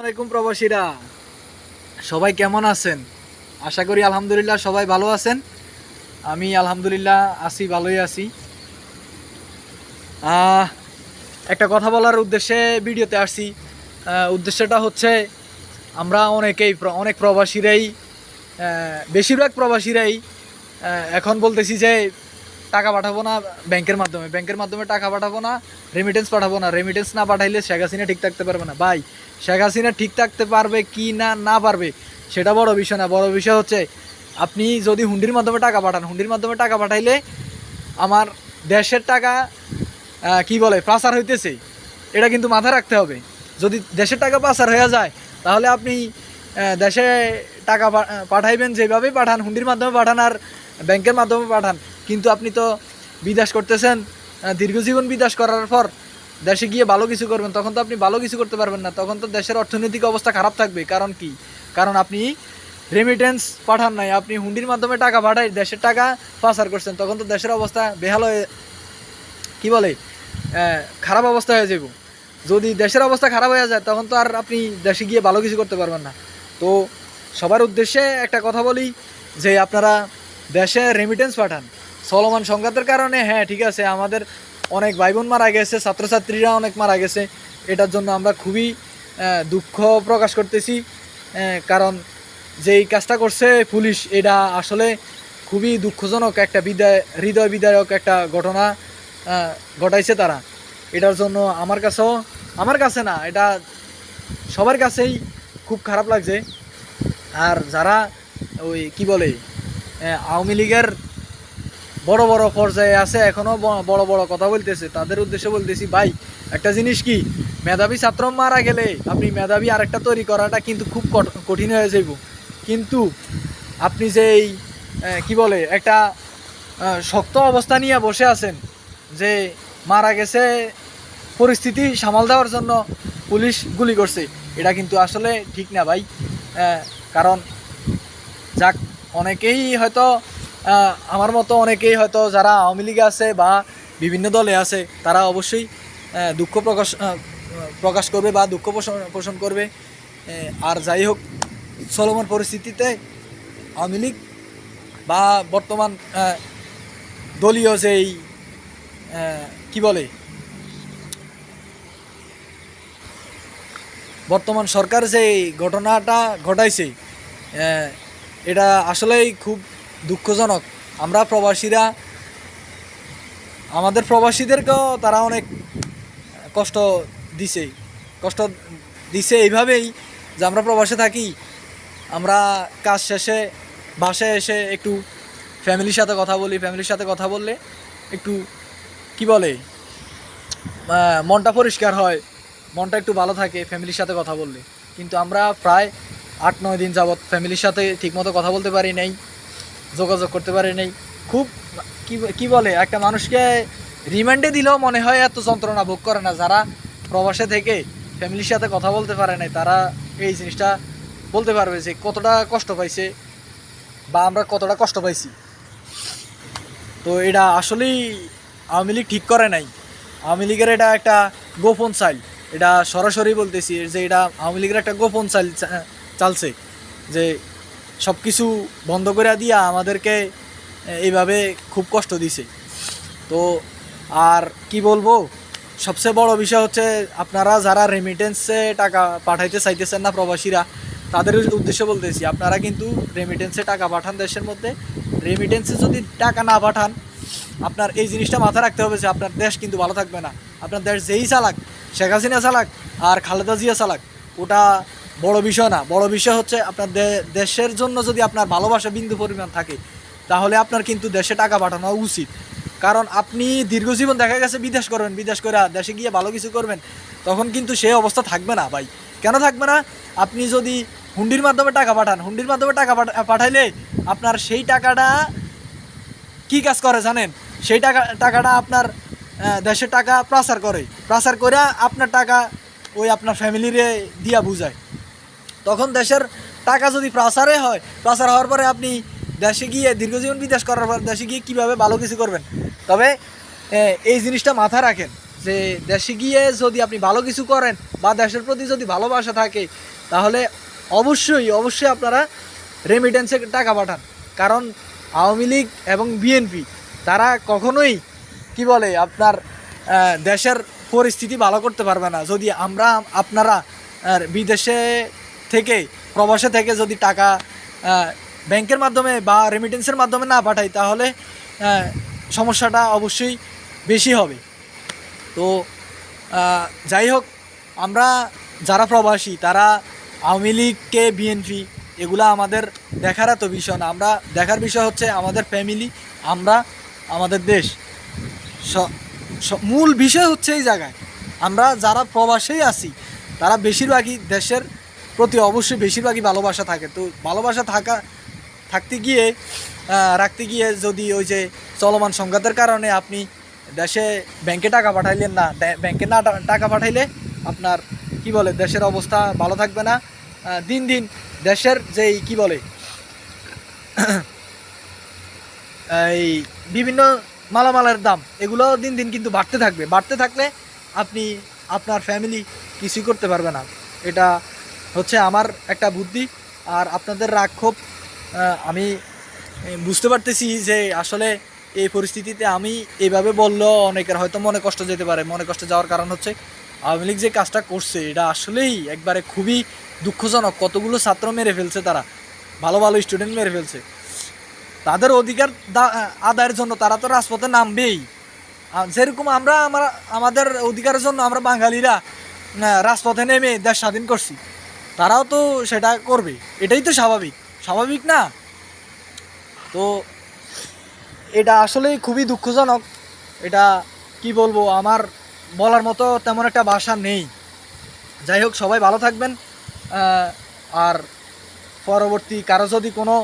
আলাইকুম প্রবাসীরা, সবাই কেমন আছেন? আশা করি আলহামদুলিল্লাহ সবাই ভালো আছেন। আমি আলহামদুলিল্লাহ আছি, ভালোই আছি। একটা কথা বলার উদ্দেশ্যে ভিডিওতে আসছি। উদ্দেশ্যটা হচ্ছে আমরা অনেক প্রবাসীরাই, বেশিরভাগ প্রবাসীরাই এখন বলতেছি যে টাকা পাঠাবো না ব্যাংকের মাধ্যমে টাকা পাঠাবো না, রেমিটেন্স পাঠাবো না। রেমিটেন্স না পাঠাইলে শেখ হাসিনা ঠিক থাকতে পারবে না। ভাই, শেখ হাসিনা ঠিক থাকতে পারবে কি না না পারবে সেটা বড় বিষয় না। বড় বিষয় হচ্ছে আপনি যদি হুন্ডির মাধ্যমে টাকা পাঠান, হুন্ডির মাধ্যমে টাকা পাঠাইলে আমার দেশের টাকা কি বলে পাচার হইতেছে, এটা কিন্তু মাথায় রাখতে হবে। যদি দেশের টাকা পাচার হয়ে যায় তাহলে আপনি দেশে টাকা পাঠাইবেন, যেভাবেই পাঠান, হুন্ডির মাধ্যমে পাঠান আর ব্যাংকের মাধ্যমে পাঠান, কিন্তু আপনি তো বিদেশ করতেছেন। দীর্ঘজীবন বিদেশ করার পর দেশে গিয়ে ভালো কিছু করবেন, তখন তো আপনি ভালো কিছু করতে পারবেন না। তখন তো দেশের অর্থনৈতিক অবস্থা খারাপ থাকবে। কারণ কি? কারণ আপনি রেমিটেন্স পাঠান নাই, আপনি হুন্ডির মাধ্যমে টাকা পাঠাই দেশের টাকা পাচার করছেন। তখন তো দেশের অবস্থা বেহাল হয়ে কি বলে খারাপ অবস্থা হয়ে যাব। যদি দেশের অবস্থা খারাপ হয়ে যায় তখন তো আর আপনি দেশে গিয়ে ভালো কিছু করতে পারবেন না। তো সবার উদ্দেশ্যে একটা কথা বলি যে আপনারা দেশে রেমিটেন্স পাঠান। চলমান সংঘাতের কারণে হ্যাঁ ঠিক আছে, আমাদের অনেক ভাই বোন মারা গেছে, ছাত্রছাত্রীরা অনেক মারা গেছে। এটার জন্য আমরা খুবই দুঃখ প্রকাশ করতেছি। কারণ যেই কাজটা করছে পুলিশ, এটা আসলে খুবই দুঃখজনক একটা হৃদয় বিদারক একটা ঘটনা ঘটাইছে তারা। এটার জন্য আমার কাছে না, এটা সবার কাছেই খুব খারাপ লাগছে। আর যারা ওই কি বলে আওয়ামী লীগের বড় বড় পর্যায়ে আছে, এখনও বড় বড় কথা বলতেছে, তাদের উদ্দেশ্যে বলতেছি, ভাই একটা জিনিস কি, মেধাবী ছাত্র মারা গেলে আপনি মেধাবী আরেকটা তৈরি করাটা কিন্তু খুব কঠিন হয়ে যাইব। কিন্তু আপনি যে এই কি বলে একটা শক্ত অবস্থা নিয়ে বসে আছেন যে মারা গেছে, পরিস্থিতি সামাল দেওয়ার জন্য পুলিশ গুলি করছে, এটা কিন্তু আসলে ঠিক না ভাই। কারণ যাক, অনেকেই হয়তো আমার মতো অনেকেই হয়তো যারা আওয়ামী লীগে আছে বা বিভিন্ন দলে আছে, তারা অবশ্যই দুঃখ প্রকাশ করবে বা দুঃখ পোষণ করবে। আর যাই হোক, চলমান পরিস্থিতিতে আওয়ামী লীগ বা বর্তমান দলীয় যেই কি বলে বর্তমান সরকার যে ঘটনাটা ঘটাইছে, এটা আসলেই খুব দুঃখজনক। আমরা প্রবাসীরা, আমাদের প্রবাসীদেরকেও তারা অনেক কষ্ট দিছে এইভাবেই যে আমরা প্রবাসে থাকি, আমরা কাজ শেষে বাসায় এসে একটু ফ্যামিলির সাথে কথা বললে একটু কি বলে মনটা পরিষ্কার হয়, মনটা একটু ভালো থাকে ফ্যামিলির সাথে কথা বললে। কিন্তু আমরা প্রায় 8-9 দিন যাবৎ ফ্যামিলির সাথে ঠিকমতো কথা বলতে পারি নাই, যোগাযোগ করতে পারি নাই। খুব কি বলে একটা মানুষকে রিমান্ডে দিলেও মনে হয় এত যন্ত্রণা ভোগ করে না। যারা প্রবাসে থেকে ফ্যামিলির সাথে কথা বলতে পারে নাই, তারা এই জিনিসটা বলতে পারবে যে কতটা কষ্ট পাইছে বা আমরা কতটা কষ্ট পাইছি। তো এটা আসলেই আওয়ামী লীগ ঠিক করে নাই। আওয়ামী লীগের এটা একটা গোপন চাল, এটা সরাসরি বলতেছি যে এটা আওয়ামী লীগের একটা গোপন চালছে যে সব কিছু বন্ধ করে দিয়া আমাদেরকে এইভাবে খুব কষ্ট দিছে। তো আর কি বলবো, সবচেয়ে বড় বিষয় হচ্ছে আপনারা যারা রেমিটেন্সে টাকা পাঠাইতে চাইতেছেন না প্রবাসীরা, তাদের উদ্দেশ্যে বলতেছি, আপনারা কিন্তু রেমিটেন্সে টাকা পাঠান দেশের মধ্যে। রেমিটেন্সে যদি টাকা না পাঠান, আপনার এই জিনিসটা মাথায় রাখতে হবে যে আপনার দেশ কিন্তু ভালো থাকবে না। আপনার দেশ যেই চালাক, শেখ হাসিনা চালাক আর খালেদা জিয়া চালাক, ওটা বড় বিষয় না। বড় বিষয় হচ্ছে আপনার দেশের জন্য যদি আপনার ভালোবাসা বিন্দু পরিমাণ থাকে, তাহলে আপনার কিন্তু দেশে টাকা পাঠানো উচিত। কারণ আপনি দীর্ঘজীবন দেখা গেছে বিদেশ করবেন, বিদেশ করে দেশে গিয়ে ভালো কিছু করবেন, তখন কিন্তু সেই অবস্থা থাকবে না ভাই। কেন থাকবে না? আপনি যদি হুন্ডির মাধ্যমে টাকা পাঠান, হুন্ডির মাধ্যমে টাকা পাঠাইলে আপনার সেই টাকাটা কি কাজ করে জানেন? সেই টাকাটা আপনার দেশের টাকা পাচার করে আপনার টাকা ওই আপনার ফ্যামিলিরে দিয়া বুঝায়। তখন দেশের টাকা যদি পাচার হওয়ার পরে আপনি দেশে গিয়ে দীর্ঘজীবন বিদেশ করার পর দেশে গিয়ে কীভাবে ভালো কিছু করবেন? তবে এই জিনিসটা মাথায় রাখেন যে দেশে গিয়ে যদি আপনি ভালো কিছু করেন বা দেশের প্রতি যদি ভালোবাসা থাকে, তাহলে অবশ্যই অবশ্যই আপনারা রেমিটেন্সে টাকা পাঠান। কারণ আওয়ামী লীগ এবং বিএনপি তারা কখনোই কি বলে আপনার দেশের পরিস্থিতি ভালো করতে পারবে না যদি আপনারা বিদেশে থেকে প্রবাসে থেকে যদি টাকা ব্যাংকের মাধ্যমে বা রেমিটেন্সের মাধ্যমে না পাঠাই, তাহলে সমস্যাটা অবশ্যই বেশি হবে। তো যাই হোক, আমরা যারা প্রবাসী তারা আওয়ামী লীগকে বিএনপি এগুলা আমাদের দেখার এত বিষয় না। আমরা দেখার বিষয় হচ্ছে আমাদের ফ্যামিলি, আমরা আমাদের দেশ। মূল বিষয় হচ্ছে এই জায়গায় আমরা যারা প্রবাসেই আছি তারা বেশিরভাগই দেশের প্রতি অবশ্যই বেশিরভাগই ভালোবাসা থাকে। তো ভালোবাসা রাখতে গিয়ে যদি ওই যে চলমান সংঘাতের কারণে আপনি দেশে ব্যাংকে টাকা পাঠাইলেন না, ব্যাংকে না টাকা পাঠাইলে আপনার কি বলে দেশের অবস্থা ভালো থাকবে না। দিন দিন দেশের যেই কি বলে এই বিভিন্ন মালামালের দাম এগুলো দিন দিন কিন্তু বাড়তে থাকলে আপনি আপনার ফ্যামিলি কিছুই করতে পারবে না। এটা হচ্ছে আমার একটা বুদ্ধি। আর আপনাদের রাগ ক্ষোভ আমি বুঝতে পারতেছি যে আসলে এই পরিস্থিতিতে আমি এইভাবে বললেও অনেকের হয়তো মনে কষ্ট যেতে পারে। মনে কষ্ট যাওয়ার কারণ হচ্ছে আওয়ামী লীগ যে কাজটা করছে এটা আসলেই একবারে খুবই দুঃখজনক। কতগুলো ছাত্র মেরে ফেলছে, তারা ভালো ভালো স্টুডেন্ট মেরে ফেলছে। তাদের অধিকার আদায়ের জন্য তারা তো রাজপথে নামবেই। যেরকম আমাদের অধিকারের জন্য আমরা বাঙালিরা রাজপথে নেমে দেশ স্বাধীন করছি, তারাও তো সেটা করবে। এটাই তো স্বাভাবিক না? তো এটা আসলেই খুবই দুঃখজনক। এটা কি বলবো, আমার বলার মতো তেমন একটা ভাষা নেই। যাই হোক, সবাই ভালো থাকবেন। আর পরবর্তী কারো যদি কোনো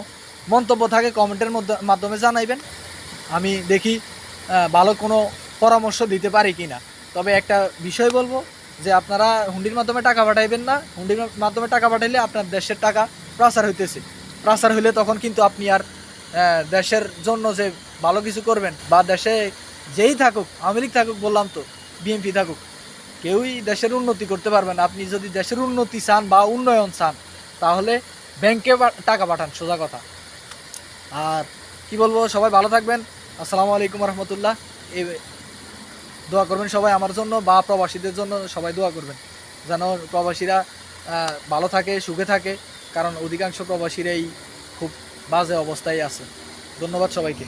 মন্তব্য থাকে কমেন্টের মাধ্যমে জানাইবেন। আমি দেখি ভালো কোনো পরামর্শ দিতে পারি কি না। তবে একটা বিষয় বলবো যে আপনারা হুন্ডির মাধ্যমে টাকা পাঠাইবেন না। হুন্ডির মাধ্যমে টাকা পাঠাইলে আপনার দেশের টাকা পাচার হইলে তখন কিন্তু আপনি আর দেশের জন্য যে ভালো কিছু করবেন বা দেশে যেই থাকুক, আওয়ামী লীগ থাকুক, বললাম তো বিএনপি থাকুক, কেউই দেশের উন্নতি করতে পারবেন না। আপনি যদি দেশের উন্নতি চান বা উন্নয়ন চান, তাহলে ব্যাংকে টাকা পাঠান, সোজা কথা। আর কি বলবো, সবাই ভালো থাকবেন। আসসালামু আলাইকুম রহমতুল্লাহ। এই দোয়া করবেন সবাই আমার জন্য বা প্রবাসীদের জন্য সবাই দোয়া করবেন যেন প্রবাসীরা ভালো থাকে, সুখে থাকে। কারণ অধিকাংশ প্রবাসীরাই খুব বাজে অবস্থায় আছে। ধন্যবাদ সবাইকে।